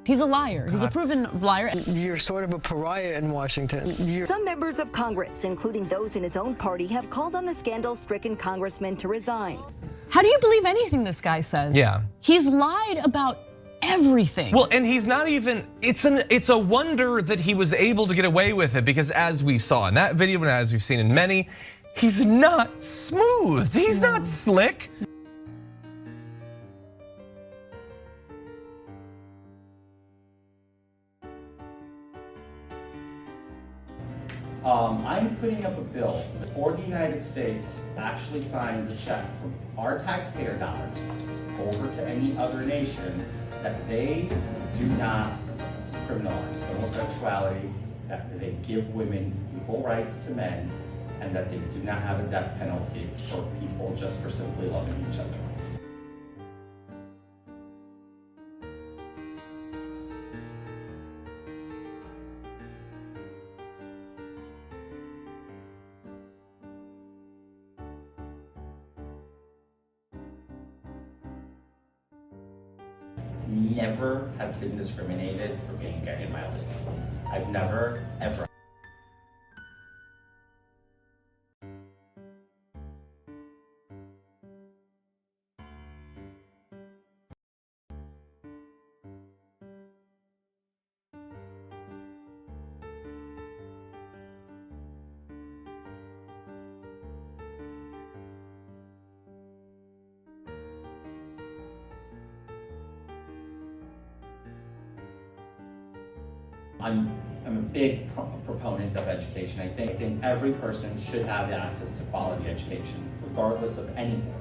He's a liar. He's a proven liar. You're sort of a pariah in Washington. Some members of Congress, including those in his own party, have called on the scandal-stricken congressman to resign. How do you believe anything this guy says? Yeah. He's lied about everything. Well, and he's not even, it's a wonder that he was able to get away with it, because as we saw in that video and as we've seen in many, he's not smooth. He's not slick. I'm putting up a bill before the United States actually signs a check from our taxpayer dollars over to any other nation that they do not criminalize homosexuality, that they give women equal rights to men, and that they do not have a death penalty for people just for simply loving each other. Never have been discriminated for being gay in my life. I've never, ever. I'm a big proponent of education. I think every person should have access to quality education, regardless of anything.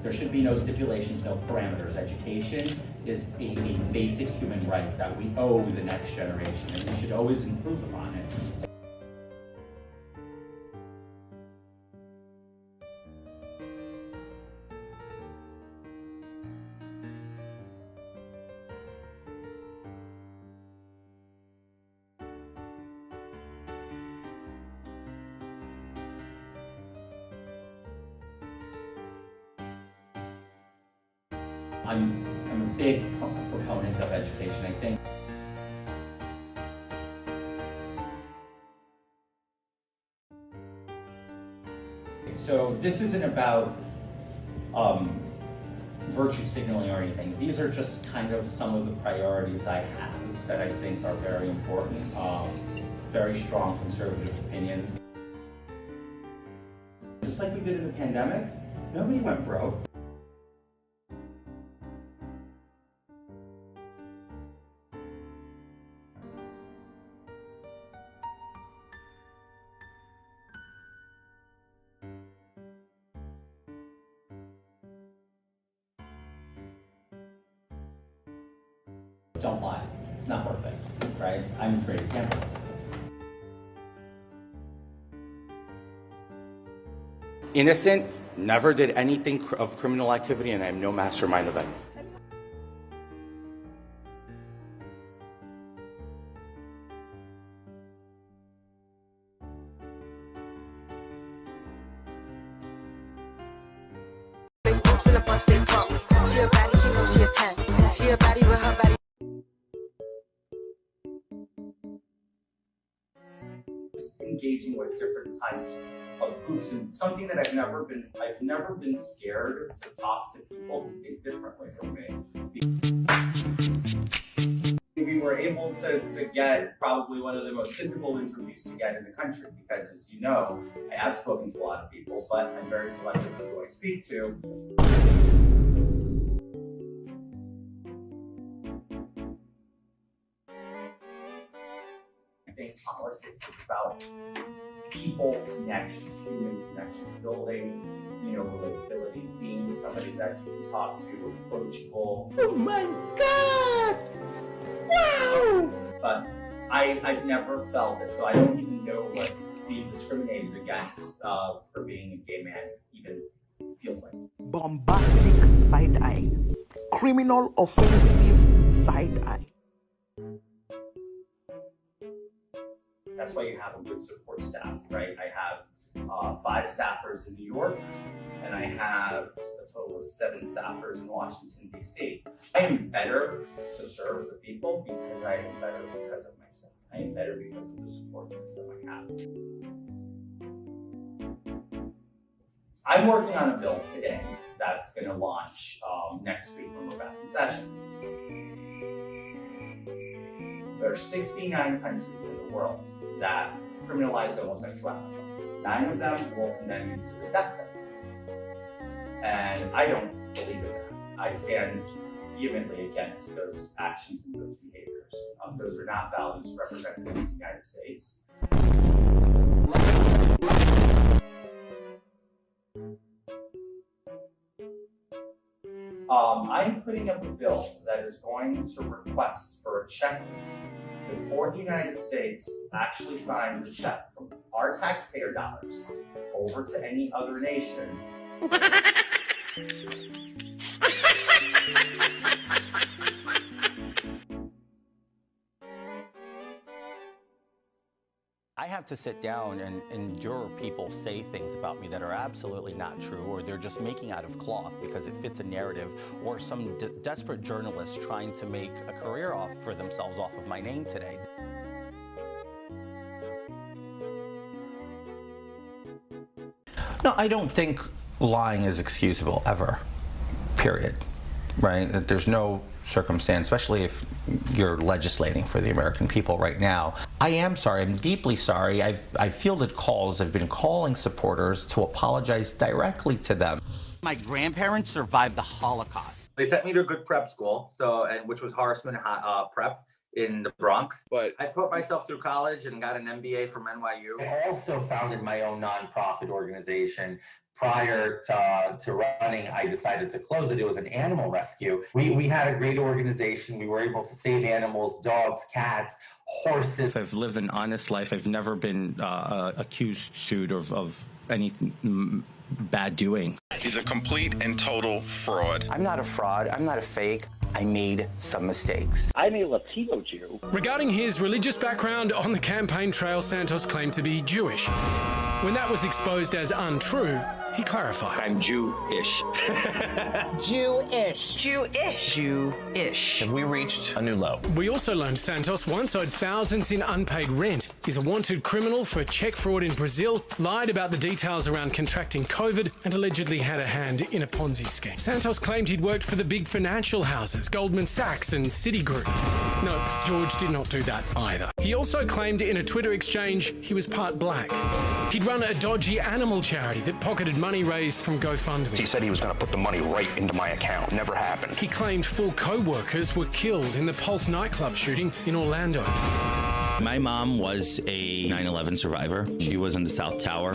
There should be no stipulations, no parameters. Education is a basic human right that we owe the next generation, and we should always improve upon it. I'm a big proponent of education. I think so. This isn't about virtue signaling or anything. These are just kind of some of the priorities I have that I think are very important. Very strong conservative opinions. Just like we did in the pandemic, nobody went broke. Don't lie. It's not worth it, right? I'm a great example. Innocent, never did anything of criminal activity, and I am no mastermind of it. She a baddie, she knows she a 10. She a baddie with her baddie. Engaging with different types of groups, and something that I've never been scared to talk to people who think differently from me. We were able to get probably one of the most difficult interviews to get in the country, because as you know, I have spoken to a lot of people, but I'm very selective with who I speak to. I think politics is about people connection, human connection, building, relatability, being somebody that you can talk to, approachable. Oh my God! Wow! But I've never felt it, so I don't even know what being discriminated against for being a gay man even feels like. Bombastic side eye, criminal offensive side eye. That's why you have a good support staff, right? I have 5 staffers in New York, and I have a total total of 7 staffers in Washington, D.C. I am better to serve the people because I am better because of my staff. I am better because of the support system I have. I'm working on a bill today that's going to launch next week when we're back in session. There are 69 countries in the world that criminalize homosexuality. 9 of them will condemn you to the death sentence. And I don't believe in that. I stand vehemently against those actions and those behaviors. Those are not values represented in the United States. I'm putting up a bill that is going to request for a checklist before the United States actually signs a check from our taxpayer dollars over to any other nation. I have to sit down and endure people say things about me that are absolutely not true, or they're just making out of cloth because it fits a narrative, or some desperate journalist trying to make a career for themselves off of my name today. No, I don't think lying is excusable ever, period. Right? That there's no circumstance, especially if you're legislating for the American people right now. I am sorry. I'm deeply sorry. I've fielded calls. I've been calling supporters to apologize directly to them. My grandparents survived the Holocaust. They sent me to a good prep school, which was Horseman Prep in the Bronx. But I put myself through college and got an MBA from NYU. I also founded my own nonprofit organization. Prior to running, I decided to close it. It was an animal rescue. We had a great organization. We were able to save animals, dogs, cats, horses. I've lived an honest life. I've never been accused, sued of any bad doing. He's a complete and total fraud. I'm not a fraud. I'm not a fake. I made some mistakes. I'm a Latino Jew. Regarding his religious background, on the campaign trail, Santos claimed to be Jewish. When that was exposed as untrue, he clarified. I'm Jewish. Jewish. Jewish. Jewish. Have we reached a new low? We also learned Santos once owed thousands in unpaid rent. He's a wanted criminal for check fraud in Brazil, lied about the details around contracting COVID, and allegedly had a hand in a Ponzi scheme. Santos claimed he'd worked for the big financial houses, Goldman Sachs and Citigroup. No, George did not do that either. He also claimed in a Twitter exchange he was part black. He'd run a dodgy animal charity that pocketed money raised from GoFundMe. He said he was going to put the money right into my account. Never happened. He claimed 4 co-workers were killed in the Pulse nightclub shooting in Orlando. My mom was a 9/11 survivor. She was in the South Tower.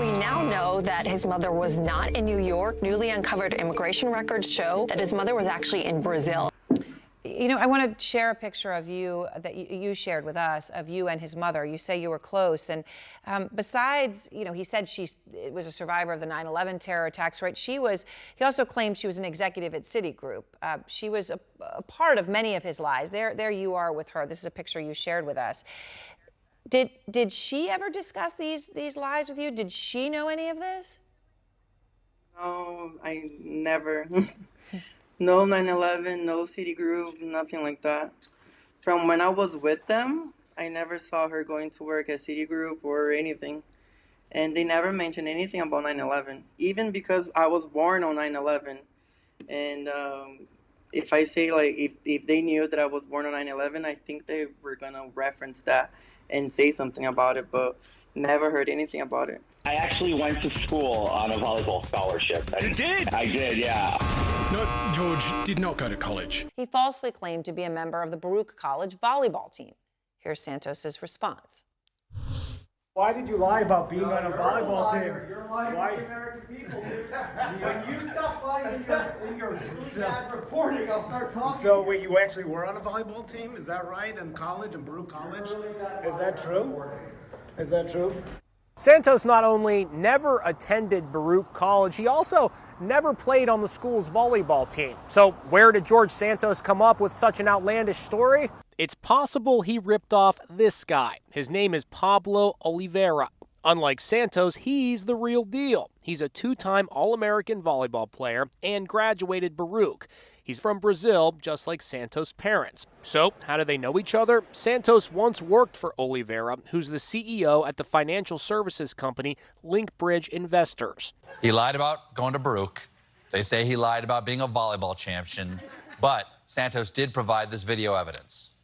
We now know that his mother was not in New York. Newly uncovered immigration records show that his mother was actually in Brazil. You know, I want to share a picture of you that you shared with us, of you and his mother. You say you were close. And besides, you know, he said she was a survivor of the 9/11 terror attacks, right? He also claimed she was an executive at Citigroup. She was a part of many of his lies. There you are with her. This is a picture you shared with us. Did she ever discuss these lies with you? Did she know any of this? No, I never. No 9/11, no Citigroup, nothing like that. From when I was with them, I never saw her going to work at Citigroup or anything. And they never mentioned anything about 9/11, even because I was born on 9/11. And if I say, like, if they knew that I was born on 9/11, I think they were going to reference that and say something about it, but never heard anything about it. I actually went to school on a volleyball scholarship. You did? I did, yeah. No, George did not go to college. He falsely claimed to be a member of the Baruch College volleyball team. Here's Santos's response. Why did you lie about being on a volleyball team? You're lying to the American people. When you stop lying in your bad reporting, I'll start talking. So wait, you actually were on a volleyball team? Is that right? In college, in Baruch College? Is that true? Is that true? Santos not only never attended Baruch College, he also never played on the school's volleyball team. So where did George Santos come up with such an outlandish story? It's possible he ripped off this guy. His name is Pablo Oliveira. Unlike Santos, he's the real deal. He's a two-time All-American volleyball player and graduated Baruch. He's from Brazil, just like Santos' parents. So, how do they know each other? Santos once worked for Oliveira, who's the CEO at the financial services company Linkbridge Investors. He lied about going to Baruch. They say he lied about being a volleyball champion, but Santos did provide this video evidence.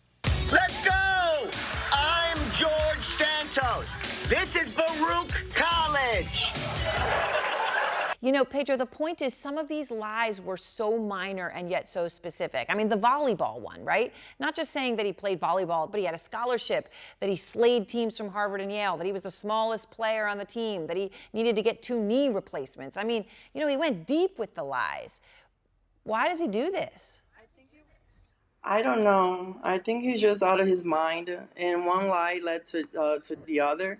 Let's go! I'm George Santos. This is Baruch College. You know, Pedro, the point is some of these lies were so minor and yet so specific. I mean, the volleyball one, right? Not just saying that he played volleyball, but he had a scholarship, that he slayed teams from Harvard and Yale, that he was the smallest player on the team, that he needed to get 2 knee replacements. I mean, you know, he went deep with the lies. Why does he do this? I don't know. I think he's just out of his mind, and one lie led to the other,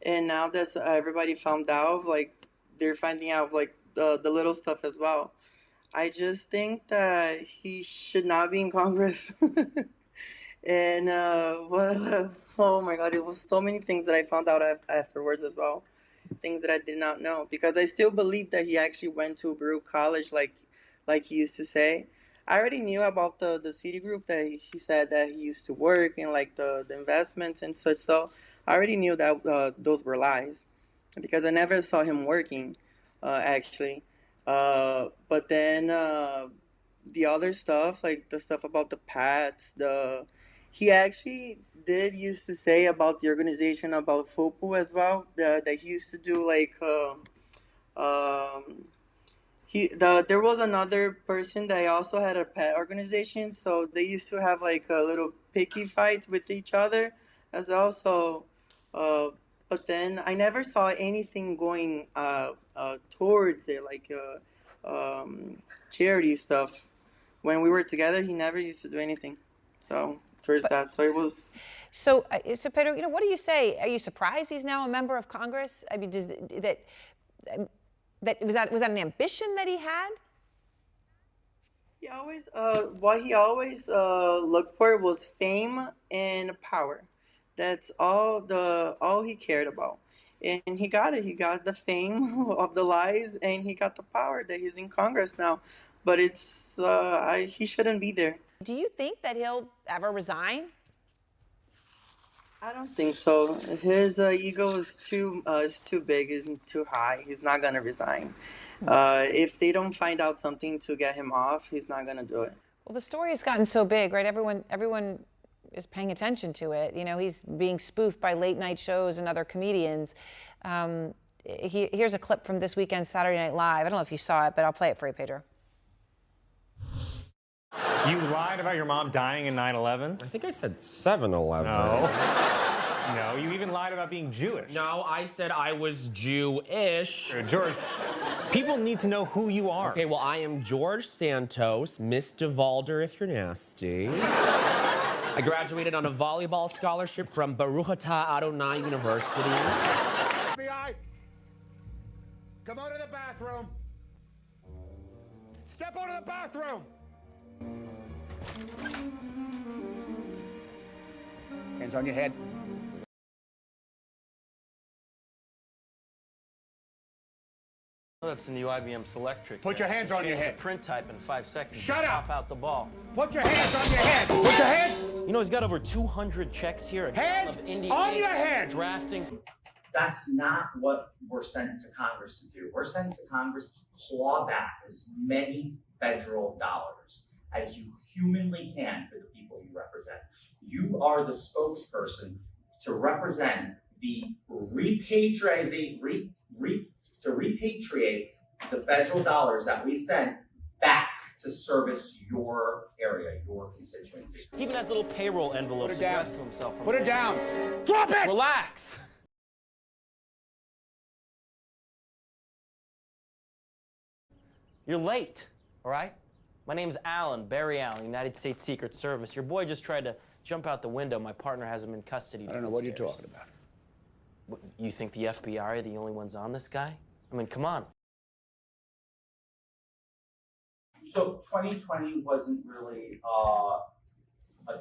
and now that everybody found out, like, they're finding out like the little stuff as well. I just think that he should not be in Congress. And oh my God, it was so many things that I found out afterwards as well. Things that I did not know, because I still believe that he actually went to Baruch College like he used to say. I already knew about the city group that he said that he used to work in, like the investments and such. So I already knew that those were lies, because I never saw him working, actually. But then the other stuff, like the stuff about the Pats, he actually did used to say about the organization, about football as well, that he used to do like, there was another person that also had a pet organization, so they used to have like a little picky fights with each other as well. So, but then I never saw anything going towards it, like charity stuff. When we were together, he never used to do anything. So towards that, so it was. So Pedro, you know, what do you say? Are you surprised he's now a member of Congress? I mean, was that an ambition that he had? He always, what he always looked for was fame and power. That's all he cared about, and he got it. He got the fame of the lies, and he got the power that he's in Congress now. But it's he shouldn't be there. Do you think that he'll ever resign? I don't think so. His ego is too big and too high. He's not gonna resign. If they don't find out something to get him off, he's not gonna do it. Well, the story has gotten so big, right? Everyone is paying attention to it. You know, he's being spoofed by late night shows and other comedians. Here's a clip from this weekend's Saturday Night Live. I don't know if you saw it, but I'll play it for you, Pedro. You lied about your mom dying in 9/11? I think I said 7/11. No. No, you even lied about being Jewish. No, I said I was Jewish. George, people need to know who you are. Okay, well, I am George Santos, Miss DeValder if you're nasty. I graduated on a volleyball scholarship from Baruch Adonai University. FBI, come out of the bathroom. Step out of the bathroom. Hands on your head. Oh, that's the new IBM Selectric. Put your hands on your head. Change the print type in 5 seconds. Shut up! Pop out the ball. Put your hands on your head. Put your hands. You know, he's got over 200 checks here. Hands on your head. Drafting. That's not what we're sent to Congress to do. We're sent to Congress to claw back as many federal dollars as you humanly can for the people you represent. You are the spokesperson to represent the repatriate the federal dollars that we sent back to service your area, your constituency. He even has little payroll envelopes addressed to himself. Put it down. Drop it! Relax. You're late, all right? My name's Allen, Barry Allen, United States Secret Service. Your boy just tried to jump out the window. My partner has him in custody. I don't know what you're talking about. What, you think the FBI are the only ones on this guy? I mean, come on. So 2020 wasn't really a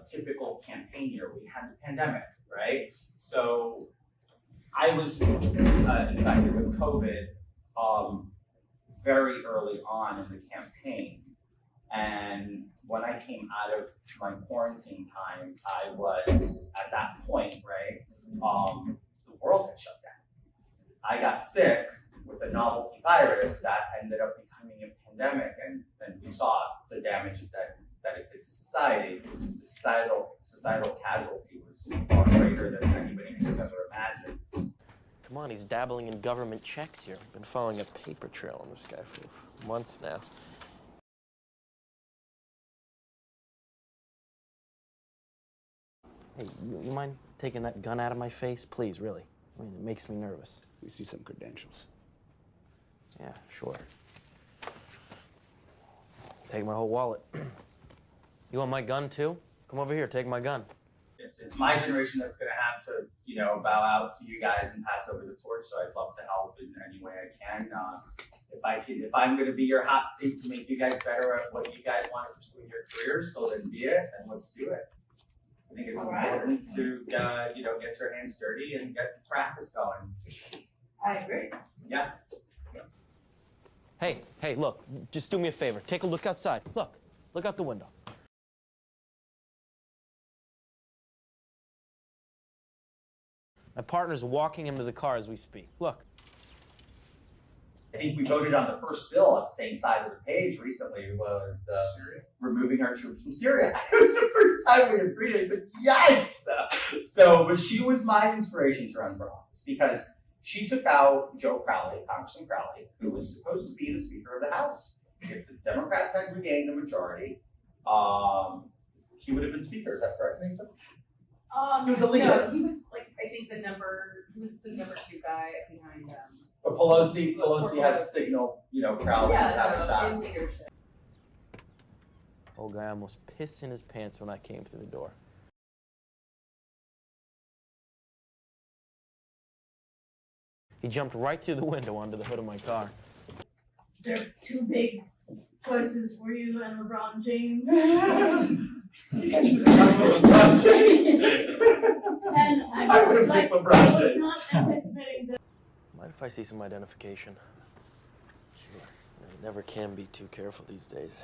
typical campaign year. We had the pandemic, right? So I was infected with COVID very early on in the campaign. And when I came out of my quarantine time, I was at that point, right? The world had shut down. I got sick with a novelty virus that ended up becoming a pandemic, and we saw the damage that it did to society. The societal casualty was far greater than anybody could have ever imagined. Come on, he's dabbling in government checks here. Been following a paper trail on this guy for months now. Hey, you mind taking that gun out of my face? Please, really. I mean, it makes me nervous. We see some credentials. Yeah, sure. Take my whole wallet. You want my gun, too? Come over here, take my gun. It's my generation that's going to have to, bow out to you guys and pass over the torch. So I'd love to help in any way I can. If I'm going to be your hot seat to make you guys better at what you guys want to pursue in your careers, so then be it, and let's do it. I think it's important to, get your hands dirty and get the practice going. I agree. Yeah. Hey, look, just do me a favor. Take a look outside. Look out the window. My partner's walking him to the car as we speak. Look. I think we voted on the first bill on the same side of the page recently, was removing our troops from Syria. It was the first time we agreed. I said, yes! So, but she was my inspiration to run for office, because she took out Joe Crowley, Congressman Crowley, who was supposed to be the Speaker of the House. If the Democrats had regained the majority, he would have been Speaker. Is that correct, Mason? He was a leader. No, he was he was the number 2 guy behind But Pelosi had signaled, Crowley to have a shot. in leadership. Old guy almost pissed in his pants when I came through the door. He jumped right through the window onto the hood of my car. They're 2 big choices for you and LeBron James. You guys should have gone with LeBron James. And I would have picked LeBron James. not anticipating that. Mind if I see some identification? Sure. You never can be too careful these days.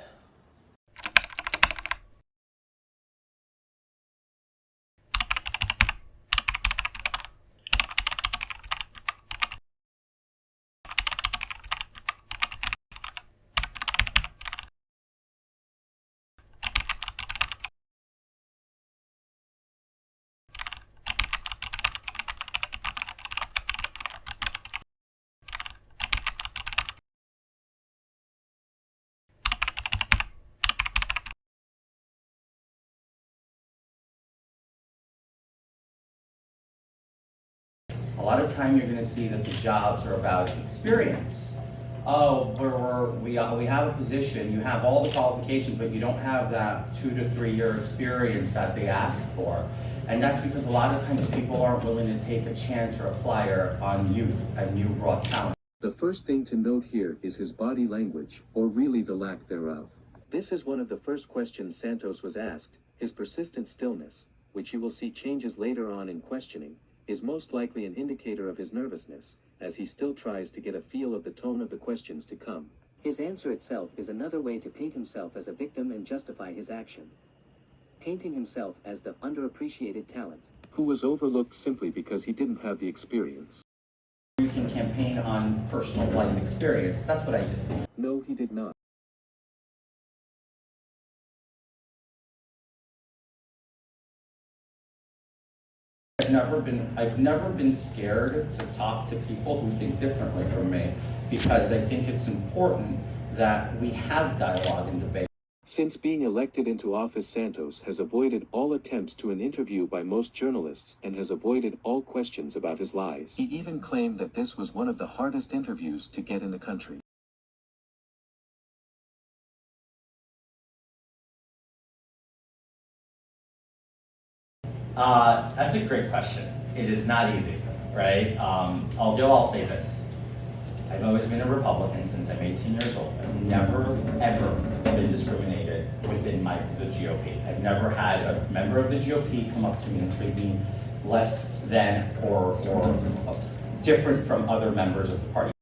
A lot of time you're going to see that the jobs are about experience. Oh, we have a position, you have all the qualifications, but you don't have that 2 to 3 year experience that they ask for. And that's because a lot of times people aren't willing to take a chance or a flyer on youth and new raw talent. The first thing to note here is his body language, or really the lack thereof. This is one of the first questions Santos was asked. His persistent stillness, which you will see changes later on in questioning, is most likely an indicator of his nervousness, as he still tries to get a feel of the tone of the questions to come. His answer itself is another way to paint himself as a victim and justify his action. Painting himself as the underappreciated talent, who was overlooked simply because he didn't have the experience. You can campaign on personal life experience. That's what I did. No, he did not. I've never been scared to talk to people who think differently from me, because I think it's important that we have dialogue and debate. Since being elected into office, Santos has avoided all attempts to an interview by most journalists and has avoided all questions about his lies. He even claimed that this was one of the hardest interviews to get in the country. That's a great question. It is not easy, right? I'll say this. I've always been a Republican since I'm 18 years old. I've never, ever been discriminated within the GOP. I've never had a member of the GOP come up to me and treat me less than or different from other members of the party.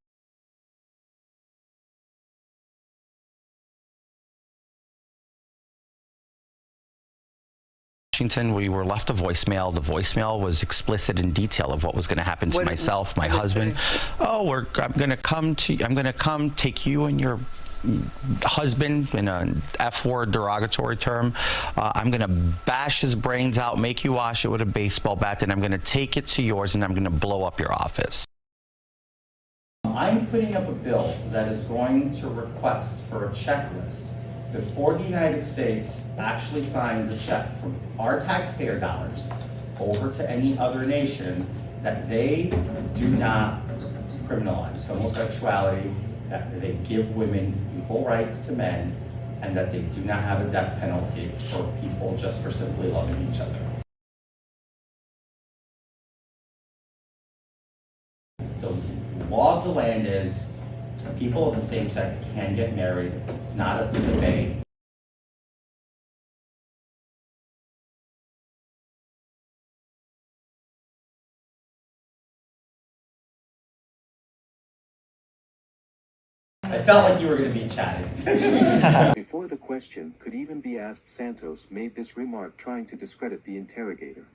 Washington, we were left a voicemail. The voicemail was explicit in detail of what was going to happen to myself, my husband. Oh, I'm going to come take you and your husband in an F-word derogatory term. I'm going to bash his brains out, make you wash it with a baseball bat, and I'm going to take it to yours and I'm going to blow up your office. I'm putting up a bill that is going to request for a checklist before the United States actually signs a check from our taxpayer dollars over to any other nation that they do not criminalize homosexuality, that they give women equal rights to men, and that they do not have a death penalty for people just for simply loving each other. The law of the land is people of the same sex can get married. It's not up for debate. I felt like you were going to be chatting. Before the question could even be asked, Santos made this remark trying to discredit the interrogator.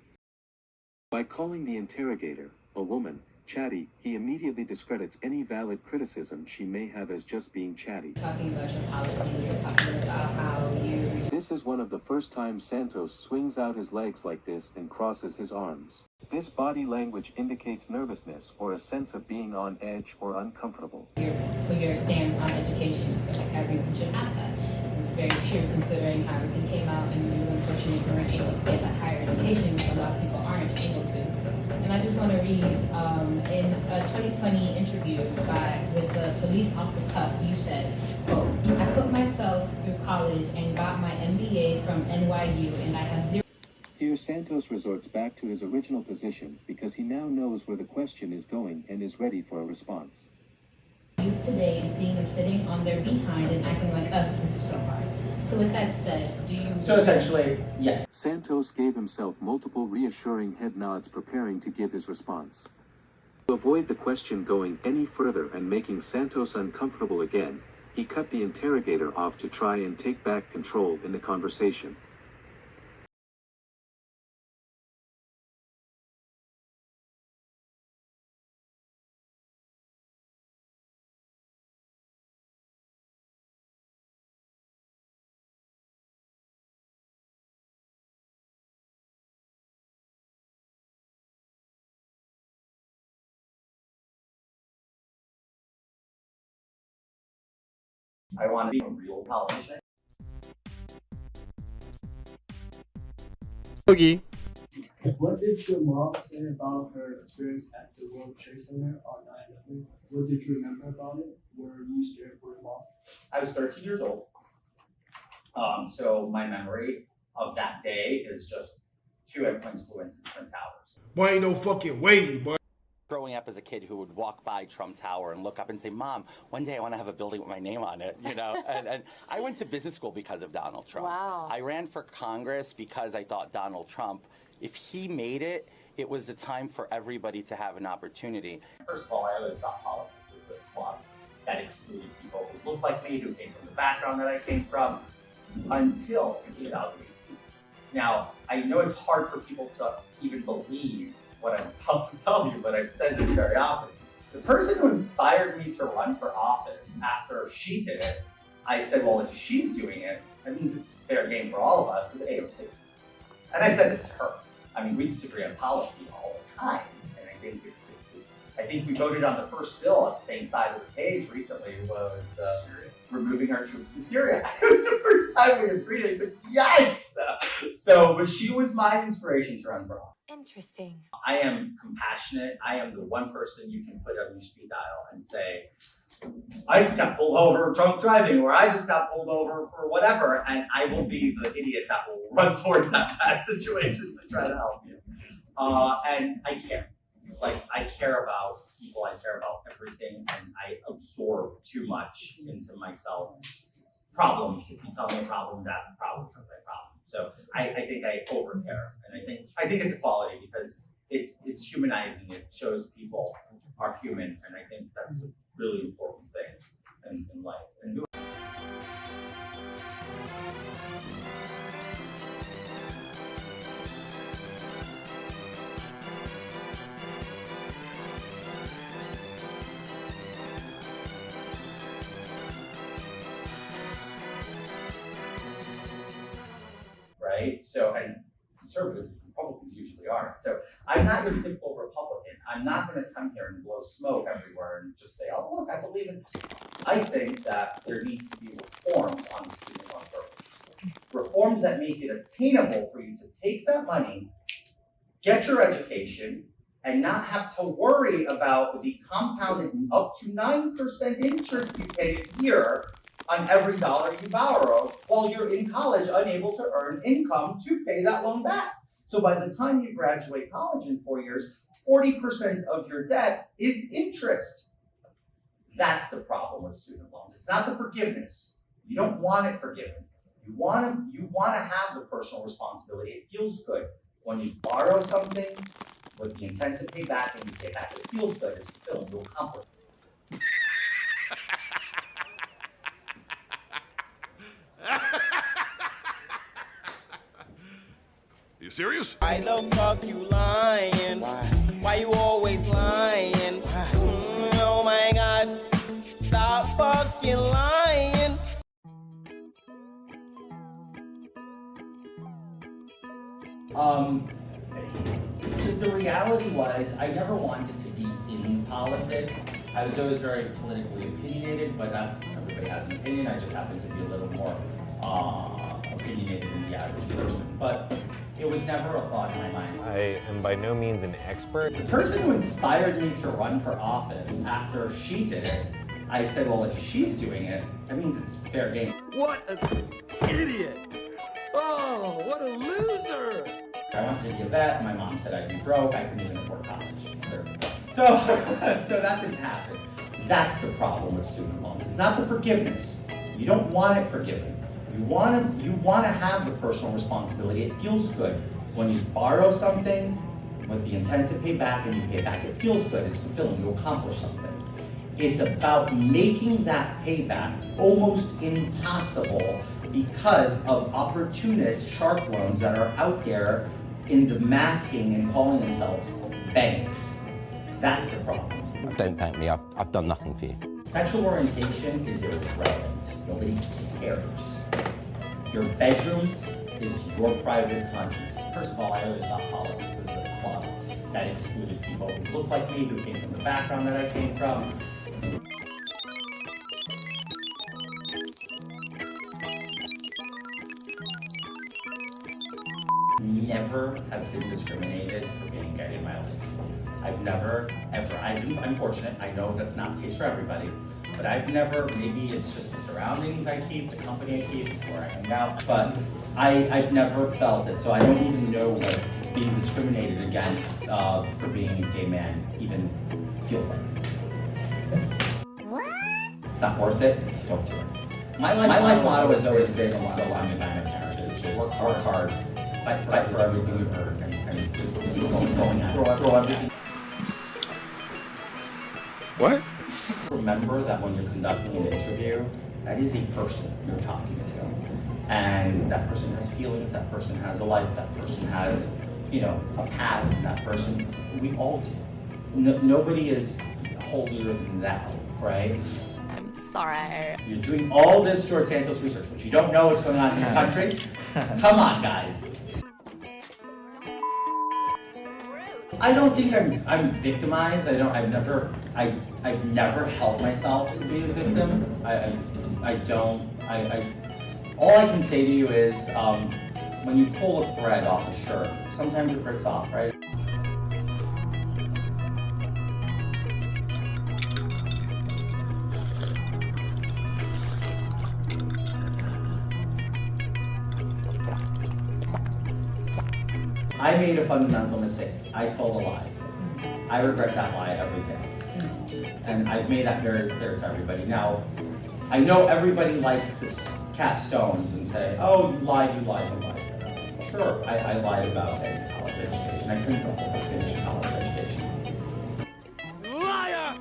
By calling the interrogator a woman chatty, he immediately discredits any valid criticism she may have as just being chatty. Talking about your policies, you're talking about how you... This is one of the first times Santos swings out his legs like this and crosses his arms. This body language indicates nervousness or a sense of being on edge or uncomfortable. Your stance on education, I feel like everyone should have that. It's very true considering how everything came out and it was unfortunate you weren't able to get that higher education, which a lot of people aren't able to. And I just want to read, in a 2020 interview with the police off the cuff, you said, quote, I put myself through college and got my MBA from NYU and I have zero... Here Santos resorts back to his original position because he now knows where the question is going and is ready for a response. Youth today and seeing them sitting on their behind and acting like, oh, this is so hard. So with that said, do you... So essentially, yes. Santos gave himself multiple reassuring head nods preparing to give his response. To avoid the question going any further and making Santos uncomfortable again, he cut the interrogator off to try and take back control in the conversation. I want to be a real politician. Boogie. What did your mom say about her experience at the World Trade Center on 9/11? What did you remember about it? Were you scared for your mom? I was 13 years old. So my memory of that day is just two airplanes flew into the Twin Towers. Boy, ain't no fucking way, boy. Growing up as a kid who would walk by Trump Tower and look up and say, Mom, one day I want to have a building with my name on it, you know? and I went to business school because of Donald Trump. Wow. I ran for Congress because I thought Donald Trump, if he made it, it was the time for everybody to have an opportunity. First of all, I always thought politics was a club that excluded people who looked like me, who came from the background that I came from, until 2018. Now, I know it's hard for people to even believe what I'm about to tell you, but I've said this very often. The person who inspired me to run for office after she did it, I said, well, if she's doing it, that means it's fair game for all of us, was AOC. And I said this to her. I mean, we disagree on policy all the time, and I think we voted on the first bill on the same side of the page recently was removing our troops from Syria. It was the first time we agreed. I said, yes! So, but she was my inspiration to run for office. Interesting. I am compassionate. I am the one person you can put on your speed dial and say, I just got pulled over drunk driving, or I just got pulled over for whatever, and I will be the idiot that will run towards that bad situation to try to help you. And I care. Like, I care about people, I care about everything, and I absorb too much into myself problems. If you tell me a problem, that problem's not my problem. So I think I overcare, and I think it's equality because it's humanizing. It shows people are human, and I think that's a really important thing in life. And right? So, and conservatives, Republicans usually aren't. So I'm not your typical Republican. I'm not going to come here and blow smoke everywhere and just say, oh, look, I believe in. I think that there needs to be reforms on the student loan programs. Reforms that make it attainable for you to take that money, get your education, and not have to worry about the compounded up to 9% interest you pay a year on every dollar you borrow while you're in college, unable to earn income to pay that loan back. So by the time you graduate college in 4 years, 40% of your debt is interest. That's the problem with student loans. It's not the forgiveness. You don't want it forgiven. You want to have the personal responsibility. It feels good when you borrow something with the intent to pay back and you pay back. It feels good. It's fulfilling. You accomplish. You serious? Why the fuck you lying? Why you always lying? Oh my God, stop fucking lying. The reality was I never wanted to be in politics. I was always very politically opinionated, but everybody has an opinion. I just happen to be a little more opinionated than the average person. But it was never a thought in my mind. I am by no means an expert. The person who inspired me to run for office after she did it, I said, well, if she's doing it, that means it's fair game. What an idiot! Oh, what a loser! I wanted to be a vet. My mom said I'd be broke. I couldn't even afford college. So that didn't happen. That's the problem with student loans. It's not the forgiveness. You don't want it forgiven. You want to have the personal responsibility. It feels good when you borrow something with the intent to pay back and you pay back. It feels good. It's fulfilling. You accomplish something. It's about making that payback almost impossible because of opportunist shark loans that are out there in the masking and calling themselves banks. That's the problem. Don't thank me, I've done nothing for you. Sexual orientation is irrelevant. Nobody cares. Your bedroom is your private conscience. First of all, I always thought politics was a club that excluded people who looked like me, who came from the background that I came from. Never have been discriminated for being gay in my life. I've never, ever, I'm fortunate, I know that's not the case for everybody, but I've never, maybe it's just the surroundings I keep, the company I keep, where I hang out, but I've never felt it, so I don't even know what being discriminated against for being a gay man even feels like. It's not worth it, don't do it. My life motto has always been, so I'm in my parents, is just work hard, fight for everything we've heard, and just keep going at it. Throw everything. What? Remember that when you're conducting an interview, that is a person you're talking to. And that person has feelings, that person has a life, that person has, a past, and that person, we all do. Nobody is holier than thou, right? I'm sorry. You're doing all this George Santos research, but you don't know what's going on in your country? Come on, guys. I don't think I'm victimized. I've never held myself to be a victim. All I can say to you is, when you pull a thread off a shirt, sometimes it breaks off, right? I made a fundamental mistake. I told a lie. I regret that lie every day. And I've made that very clear to everybody. Now, I know everybody likes to cast stones and say, oh, you lied. Sure, I lied about getting a college education. I couldn't afford to finish a college education. Liar!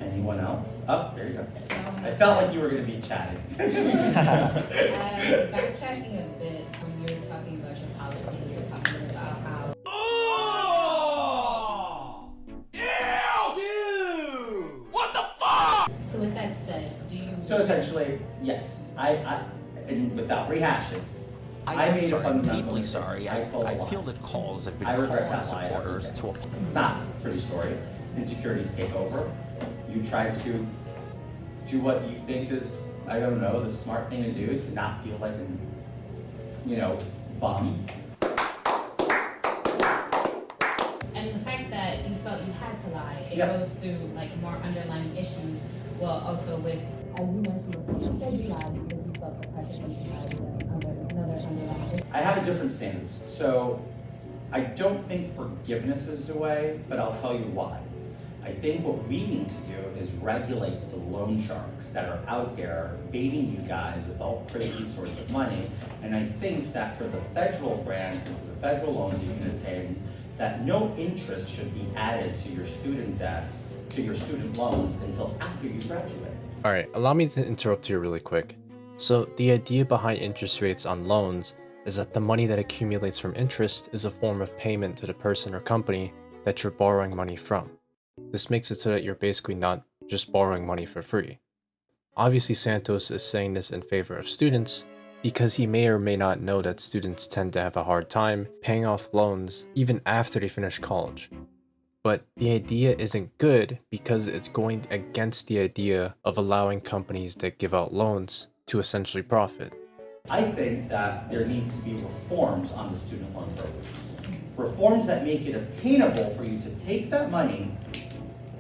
Anyone else? Oh, there you go. I felt like you were going to be chatting. Backtracking a bit, when you were talking about your policies, you were talking about how. Oh! Ew! What the fuck? So with that said, do you? So essentially, yes. And without rehashing, I made a fundamental deeply sorry. I told a lie. feel that calls have been I regret calling that lie every supporters day. to It's not a pretty story. Insecurities take over. You try to do what you think is, I don't know, the smart thing to do to not feel like a, bum. And the fact that you felt you had to lie, it goes through like more underlying issues. Well, also with, as you mentioned before, you said you lied because you felt the pressure to lie with another underlying issue. I have a different stance. So I don't think forgiveness is the way, but I'll tell you why. I think what we need to do is regulate the loan sharks that are out there baiting you guys with all crazy sorts of money. And I think that for the federal grants and for the federal loans you can attain, that no interest should be added to your student debt, to your student loans until after you graduate. All right, allow me to interrupt you really quick. So the idea behind interest rates on loans is that the money that accumulates from interest is a form of payment to the person or company that you're borrowing money from. This makes it so that you're basically not just borrowing money for free. Obviously, Santos is saying this in favor of students because he may or may not know that students tend to have a hard time paying off loans even after they finish college. But the idea isn't good because it's going against the idea of allowing companies that give out loans to essentially profit. I think that there needs to be reforms on the student loan programs. Reforms that make it attainable for you to take that money,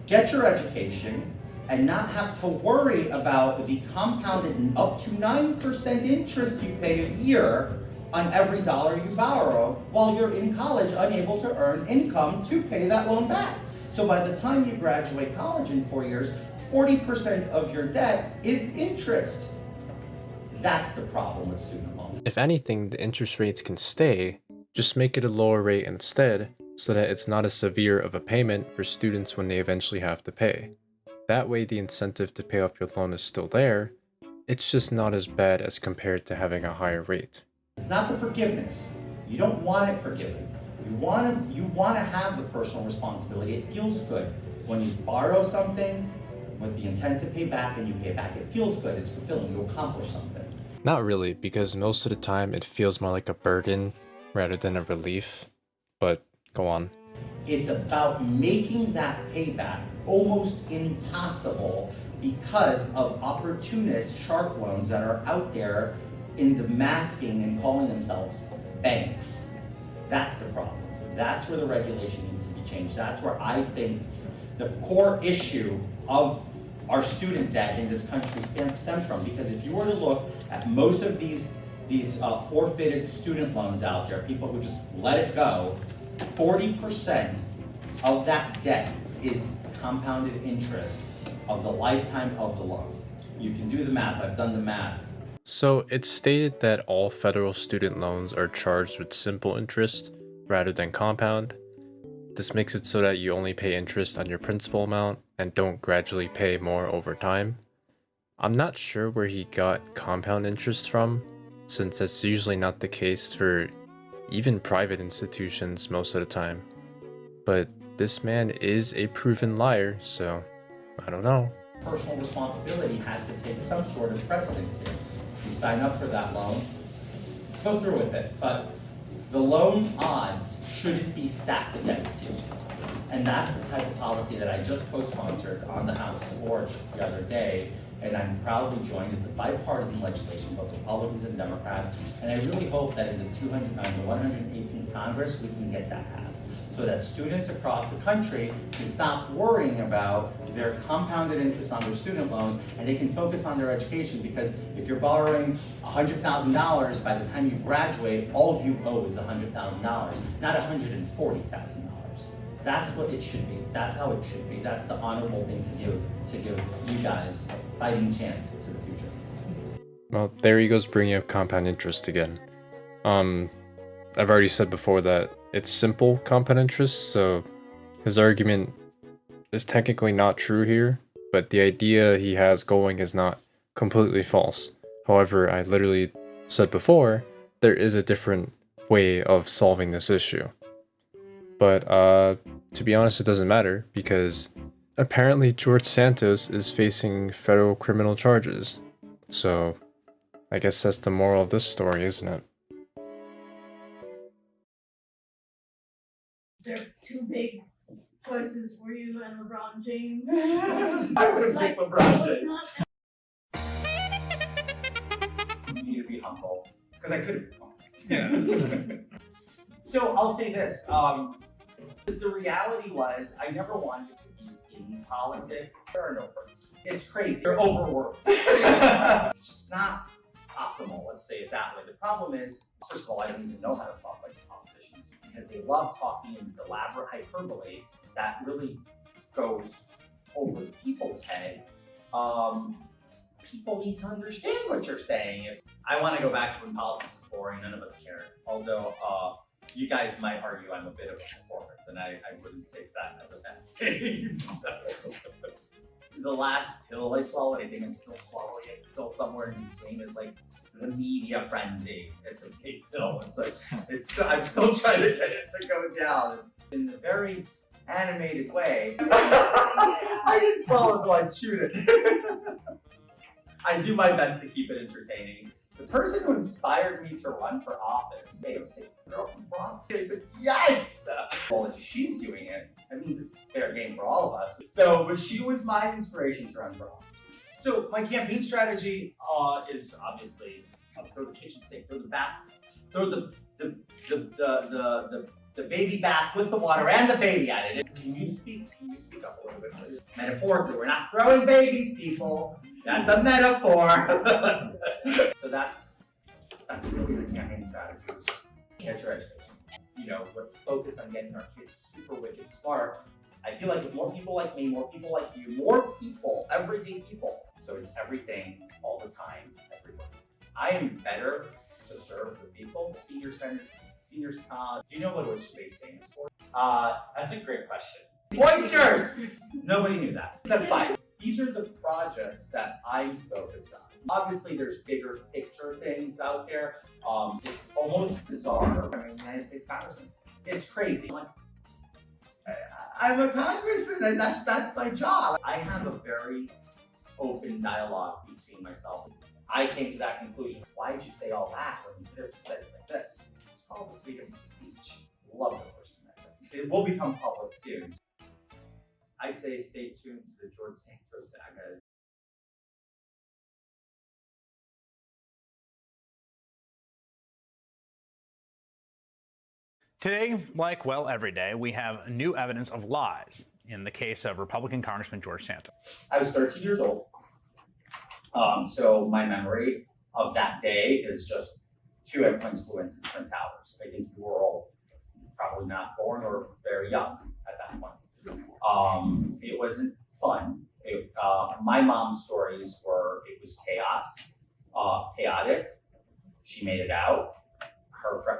get your education, and not have to worry about the compounded up to 9% interest you pay a year on every dollar you borrow while you're in college unable to earn income to pay that loan back. So by the time you graduate college in 4 years, 40% of your debt is interest. That's the problem with student loans. If anything, the interest rates can stay, just make it a lower rate instead so that it's not as severe of a payment for students when they eventually have to pay. That way the incentive to pay off your loan is still there, it's just not as bad as compared to having a higher rate. It's not the forgiveness. You don't want it forgiven. You want to have the personal responsibility. It feels good when you borrow something with the intent to pay back and you pay back. It feels good. It's fulfilling. You accomplish something. Not really, because most of the time it feels more like a burden rather than a relief. But go on. It's about making that payback almost impossible because of opportunist shark loans that are out there in the masking and calling themselves banks. That's the problem. That's where the regulation needs to be changed. That's where I think the core issue of our student debt in this country stems from. Because if you were to look at most of these forfeited student loans out there, people who just let it go, 40% of that debt is compounded interest of the lifetime of the loan. You can do the math. I've done the math. So it's stated that all federal student loans are charged with simple interest rather than compound. This makes it so that you only pay interest on your principal amount and don't gradually pay more over time. I'm not sure where he got compound interest from, since that's usually not the case for even private institutions most of the time. But this man is a proven liar, so I don't know. Personal responsibility has to take some sort of precedence here. You sign up for that loan, go through with it, but the loan odds shouldn't be stacked against you. And that's the type of policy that I just co-sponsored on the House floor just the other day and I'm proudly joined. It's a bipartisan legislation, both Republicans and Democrats, and I really hope that in the 118th Congress, we can get that passed, so that students across the country can stop worrying about their compounded interest on their student loans, and they can focus on their education, because if you're borrowing $100,000, by the time you graduate, all you owe is $100,000, not $140,000. That's what it should be. That's how it should be. That's the honorable thing to give you guys a fighting chance to the future. Well, there he goes bringing up compound interest again. I've already said before that it's simple compound interest, so his argument is technically not true here, but the idea he has going is not completely false. However, I literally said before, there is a different way of solving this issue. But to be honest, it doesn't matter, because apparently George Santos is facing federal criminal charges. So I guess that's the moral of this story, isn't it? They're two big choices for you and LeBron James. I would have picked LeBron James. You need to be humble, because I could have. So I'll say this. The reality was, I never wanted to be in politics. There are no perks. It's crazy. They're overworked. It's just not optimal, let's say it that way. The problem is, first of all, I don't even know how to talk like politicians, because they love talking in elaborate hyperbole that really goes over people's head. People need to understand what you're saying. I want to go back to when politics was boring. None of us cared. Although, you guys might argue I'm a bit of a performance, and I wouldn't take that as a bad thing. The last pill I swallowed, I think I'm still swallowing it, still somewhere in between, is like the media frenzy. It's a big pill. It's like, I'm still trying to get it to go down. It's in a very animated way. I didn't swallow it, though I chewed it. I do my best to keep it entertaining. The person who inspired me to run for office, hey, was a girl from Bronx. I said, yes! Well, if she's doing it, that means it's fair game for all of us. So, but she was my inspiration to run for office. So my campaign strategy is obviously throw the kitchen sink, throw the bath, throw the baby bath with the water and the baby at it. Can you speak up a little bit, please? Metaphorically, we're not throwing babies, people. That's a metaphor. So that's really the campaign strategy. Just get your education. You know, let's focus on getting our kids super wicked smart. I feel like if more people like me, more people like you, more people, everyday people. So it's everything, all the time, everywhere. I am better to serve the people. Seniors, do you know what Oyster Bay's famous for? That's a great question. Oysters! Nobody knew that. That's fine. These are the projects that I'm focused on. Obviously, there's bigger picture things out there. It's almost bizarre. I'm a United States Congressman. It's crazy. I'm a congressman, and that's my job. I have a very open dialogue between myself. I came to that conclusion. Why did you say all that when you could have just said it like this? It's called the freedom of speech. Love the First Amendment. It will become public soon. I'd say stay tuned to the George Santos saga. Today, like, well, every day, we have new evidence of lies in the case of Republican Congressman George Santos. I was 13 years old. So my memory of that day is just 2 airplanes flew into the Twin Towers. I think you were all probably not born or very young at that point. It wasn't fun. My mom's stories were, it was chaotic. She made it out.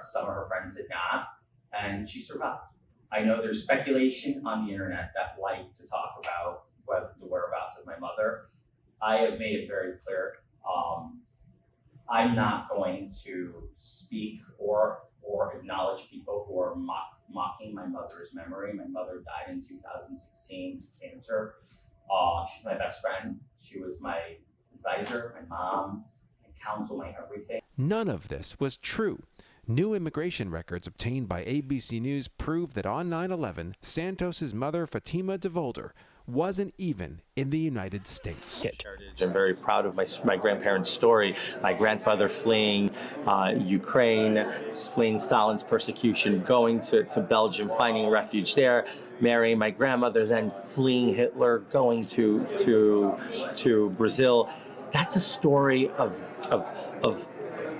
Some of her friends did not, and she survived. I know there's speculation on the internet that like to talk about the whereabouts of my mother. I have made it very clear. I'm not going to speak or acknowledge people who are mocking my mother's memory. My mother died in 2016 to cancer. She's my best friend. She was my advisor, my mom, my counsel, my everything. None of this was true. New immigration records obtained by ABC News prove that on 9/11, Santos's mother, Fatima DeVolder, wasn't even in the United States. I'm very proud of my grandparents' story. My grandfather fleeing Ukraine, fleeing Stalin's persecution, going to Belgium, finding refuge there, marrying my grandmother, then fleeing Hitler, going to Brazil. That's a story of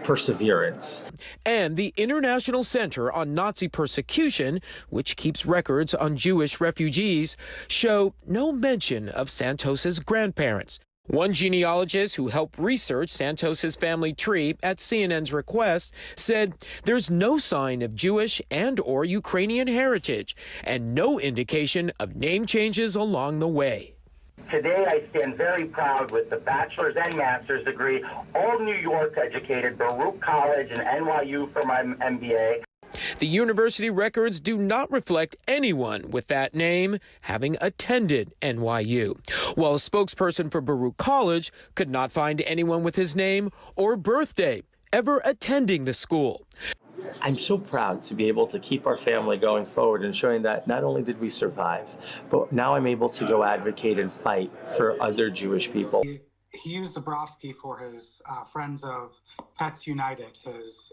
perseverance. And the International Center on Nazi Persecution, which keeps records on Jewish refugees, show no mention of Santos's grandparents. One genealogist who helped research Santos's family tree at CNN's request said there's no sign of Jewish and/or Ukrainian heritage and no indication of name changes along the way. Today, I stand very proud with the bachelor's and master's degree, all New York educated, Baruch College and NYU for my MBA. The university records do not reflect anyone with that name having attended NYU, while a spokesperson for Baruch College could not find anyone with his name or birthday ever attending the school. I'm so proud to be able to keep our family going forward and showing that not only did we survive, but now I'm able to go advocate and fight for other Jewish people. He used Zabrowski for his Friends of Pets United, his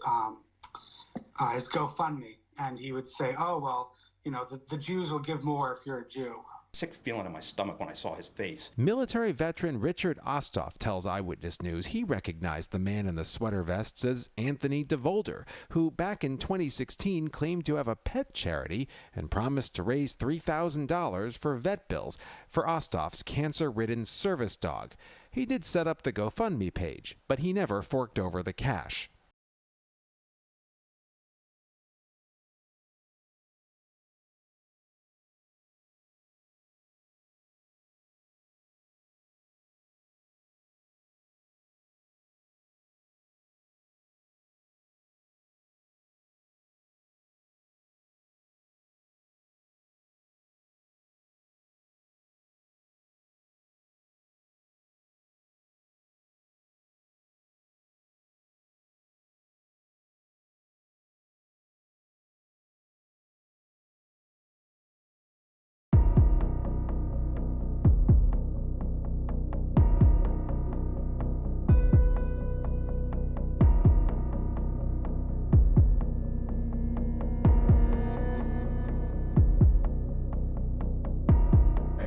GoFundMe, and he would say, oh, well, you know, the Jews will give more if you're a Jew. Sick feeling in my stomach when I saw his face. Military veteran Richard Osthoff tells Eyewitness News he recognized the man in the sweater vests as Anthony DeVolder, who back in 2016 claimed to have a pet charity and promised to raise $3,000 for vet bills for Osthoff's cancer-ridden service dog. He did set up the GoFundMe page, but he never forked over the cash.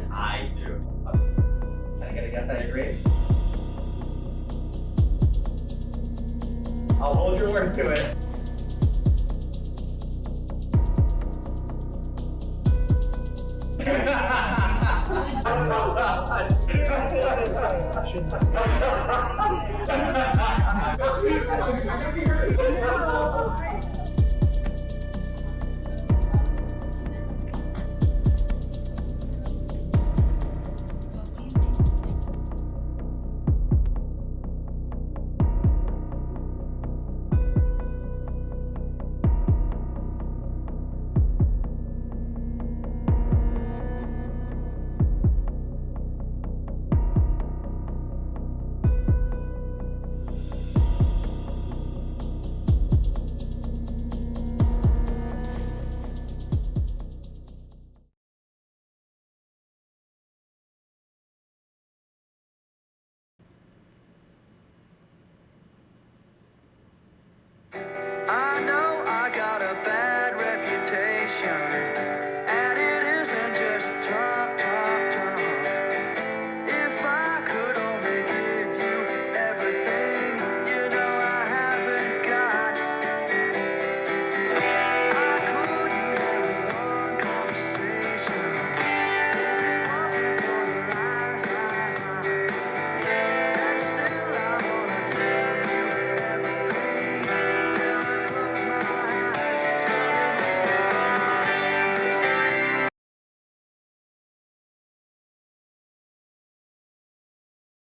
I do. I guess I agree. I'll hold your word to it.